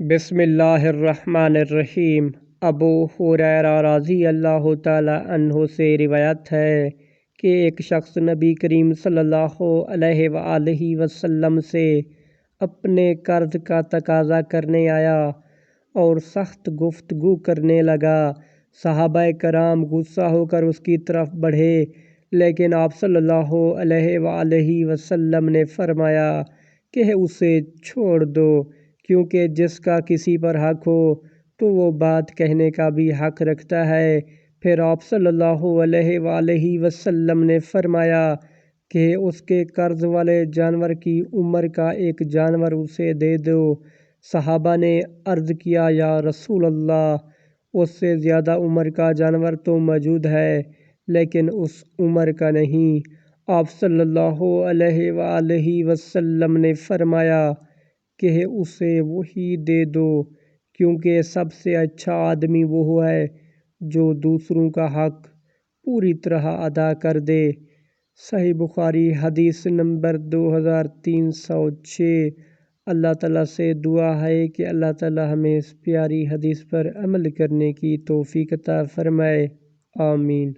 بسم اللہ الرحمن الرحیم۔ ابو ہریرہ رضی اللہ تعالی عنہ سے روایت ہے کہ ایک شخص نبی کریم صلی اللہ علیہ وآلہ وسلم سے اپنے قرض کا تقاضا کرنے آیا اور سخت گفتگو کرنے لگا۔ صحابہ کرام غصہ ہو کر اس کی طرف بڑھے، لیکن آپ صلی اللہ علیہ وآلہ وسلم نے فرمایا کہ اسے چھوڑ دو، کیونکہ جس کا کسی پر حق ہو تو وہ بات کہنے کا بھی حق رکھتا ہے۔ پھر آپ صلی اللہ علیہ وآلہ وسلم نے فرمایا کہ اس کے قرض والے جانور کی عمر کا ایک جانور اسے دے دو۔ صحابہ نے عرض کیا، یا رسول اللہ، اس سے زیادہ عمر کا جانور تو موجود ہے، لیکن اس عمر کا نہیں۔ آپ صلی اللہ علیہ وآلہ وسلم نے فرمایا کہ اسے وہی دے دو، کیونکہ سب سے اچھا آدمی وہ ہے جو دوسروں کا حق پوری طرح ادا کر دے۔ صحیح بخاری حدیث نمبر 2306۔ اللہ تعالیٰ سے دعا ہے کہ اللہ تعالیٰ ہمیں اس پیاری حدیث پر عمل کرنے کی توفیق عطا فرمائے، آمین۔